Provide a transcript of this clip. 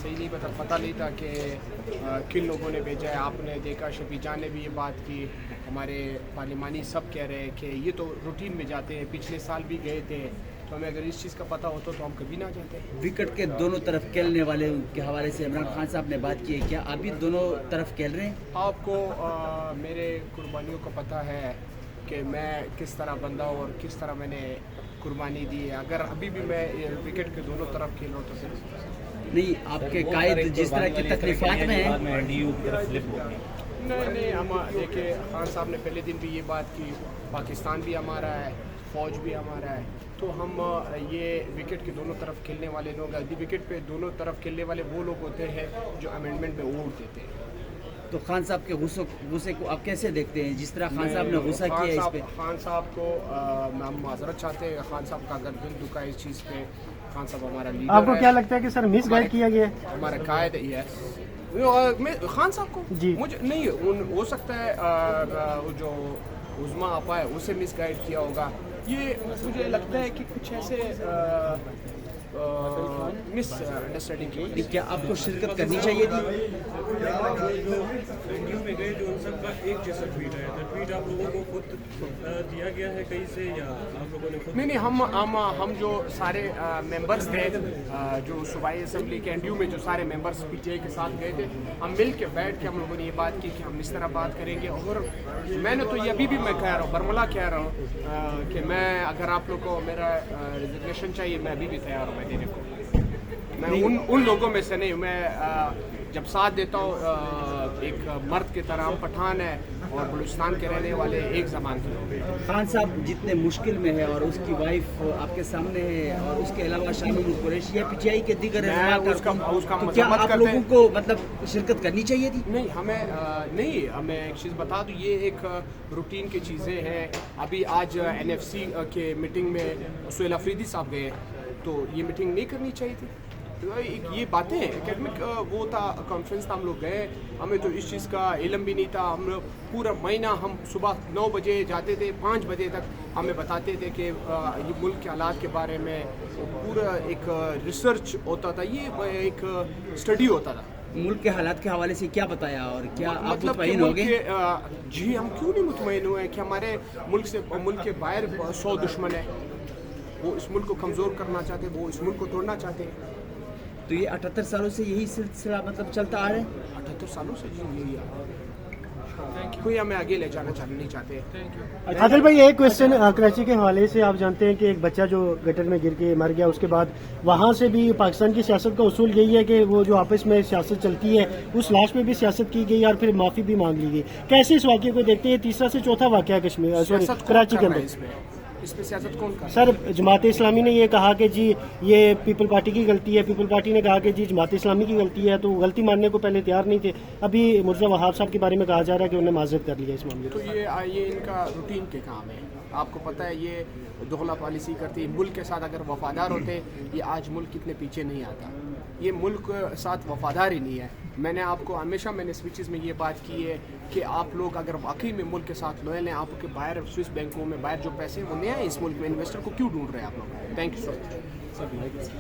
صحیح نہیں پتہ نہیں تھا کہ کن لوگوں نے بھیجا ہے. آپ نے دیکھا شفیع جان نے بھی یہ بات کی, ہمارے پارلیمانی سب کہہ رہے ہیں کہ یہ تو روٹین میں جاتے ہیں, پچھلے سال بھی گئے تھے, تو ہمیں اگر اس چیز کا پتہ ہوتا تو ہم کبھی نہ جاتے. وکٹ کے دونوں طرف کھیلنے والے کے حوالے سے عمران خان صاحب نے بات کی ہے, کیا آپ بھی دونوں طرف کھیل رہے ہیں؟ آپ کو میرے قربانیوں کا پتہ ہے کہ میں کس طرح بندہ ہوں اور کس طرح میں نے قربانی دی ہے. اگر ابھی بھی میں وکٹ کے دونوں طرف کھیلوں تو پھر نہیں, آپ کے قائد جس طرح کی تکلیفات میں ہیں. نہیں, ہم دیکھیں خان صاحب نے پہلے دن بھی یہ بات کی, پاکستان بھی ہمارا ہے, فوج بھی ہمارا ہے, تو ہم یہ وکٹ کے دونوں طرف کھیلنے والے لوگ ہیں. وکٹ پہ دونوں طرف کھیلنے والے وہ لوگ ہوتے ہیں جو امینڈمنٹ پہ ووٹ دیتے ہیں. تو خان صاحب کے غصے کو آپ کیسے دیکھتے ہیں, جس طرح خان صاحب نے غصہ کیا ہے اس پہ؟ خان صاحب کو ہم معذرت چاہتے ہیں, خان صاحب کا اگر دل دکھا ہے اس چیز پہ. خان صاحب ہمارا لیڈر ہے. آپ کو کیا لگتا ہے کہ سر مس گائیڈ کیا گیا ہے؟ ہمارا قائد ہے. خان صاحب کو جی مجھے نہیں ہو سکتا ہے جو عظما آپا ہے اسے مس گائیڈ کیا ہوگا. یہ مجھے لگتا ہے کہ کچھ ایسے مس انڈرسٹینڈنگ کی. کیا آپ کو شرکت کرنی چاہیے تھی؟ جو میں گئے جو ان سب کا ایک جیسا ٹویٹ ہے, ٹویٹ آپ لوگوں کو خود دیا گیا ہے کہیں سے یا آپ لوگوں نے خود؟ نہیں, ہم جو سارے ممبرس تھے جو صوبائی اسمبلی کے NDU میں جو سارے ممبرس PTI کے ساتھ گئے تھے, ہم مل کے بیٹھ کے ہم لوگوں نے یہ بات کی کہ ہم اس طرح بات کریں گے. اور میں نے تو یہ ابھی بھی میں کہہ رہا ہوں, برملا کہہ رہا ہوں کہ میں اگر آپ لوگ کو میرا ریزگنیشن چاہیے میں ابھی بھی تیار ہوں میں دینے کو. میں ان لوگوں میں سے نہیں ہوں. میں جب ساتھ دیتا ہوں ایک مرد کی طرح. ہم پٹھان ہیں اور بلوچستان کے رہنے والے ایک زبان کے لوگ ہیں. خان صاحب جتنے مشکل میں ہے اور اس کی وائف آپ کے سامنے ہے, اور اس کے علاوہ شاہین قریشی PTI کے دیگر تو کیا آپ لوگوں کو مطلب شرکت کرنی چاہیے تھی؟ نہیں, ہمیں ایک چیز بتا دوں, یہ ایک روٹین کی چیزیں ہیں. ابھی آج NFC کے میٹنگ میں سہیل افریدی صاحب گئے, تو یہ میٹنگ نہیں کرنی چاہیے تھی. یہ باتیں اکیڈمک وہ تھا, کانفرنس تھا, ہم لوگ گئے, ہمیں تو اس چیز کا علم بھی نہیں تھا. ہم پورا مہینہ ہم صبح 9 بجے جاتے تھے, 5 بجے تک ہمیں بتاتے تھے کہ یہ ملک کے حالات کے بارے میں پورا ایک ریسرچ ہوتا تھا, یہ ایک اسٹڈی ہوتا تھا. ملک کے حالات کے حوالے سے کیا بتایا اور کیا آپ مطلب مطمئن ہو گئے؟ جی, ہم کیوں نہیں مطمئن ہوئے کہ ہمارے ملک کے باہر 100 دشمن ہیں. وہ اس ملک کو کمزور کرنا چاہتے ہیں, وہ اس ملک کو توڑنا چاہتے ہیں. تو یہ 78 سالوں سے یہی سلسلہ مطلب چلتا آ رہا ہے؟ 78 سالوں سے جی یہی کوئی ہمیں آگے لے جانا نہیں چاہتے. عادل بھائی, ایک کوشچن کراچی کے حوالے سے. آپ جانتے ہیں کہ ایک بچہ جو گٹر میں گر کے مر گیا, اس کے بعد وہاں سے بھی پاکستان کی سیاست کا اصول یہی ہے کہ وہ جو آپس میں سیاست چلتی ہے اس لاش میں بھی سیاست کی گئی اور پھر معافی بھی مانگ لی گئی. کیسے اس واقعے کو دیکھتے ہیں؟ تیسرا سے چوتھا واقعہ کراچی کے اندر. اس پہ سیاست کون کر؟ سر, جماعت اسلامی نے یہ کہا کہ جی یہ پیپل پارٹی کی غلطی ہے, پیپل پارٹی نے کہا کہ جی جماعت اسلامی کی غلطی ہے, تو غلطی ماننے کو پہلے تیار نہیں تھے. ابھی مرزا وہاب صاحب کے بارے میں کہا جا رہا ہے کہ انہوں نے معذرت کر لیا اس معاملے. تو یہ ان کا روٹین کے کام ہے. آپ کو پتہ ہے یہ دغلا پالیسی کرتی ہے. ملک کے ساتھ اگر وفادار ہوتے, یہ آج ملک کتنے پیچھے نہیں آتا. یہ ملک ساتھ وفادار ہی نہیں ہے. میں نے آپ کو ہمیشہ میں نے اسپیچز میں یہ بات کی ہے کہ آپ لوگ اگر واقعی میں ملک کے ساتھ لوئل ہیں, آپ کے باہر سوئس بینکوں میں باہر جو پیسے وہ نہیں ہیں اس ملک میں, انویسٹر کو کیوں ڈھونڈ رہے ہیں آپ لوگ؟ Thank you so much.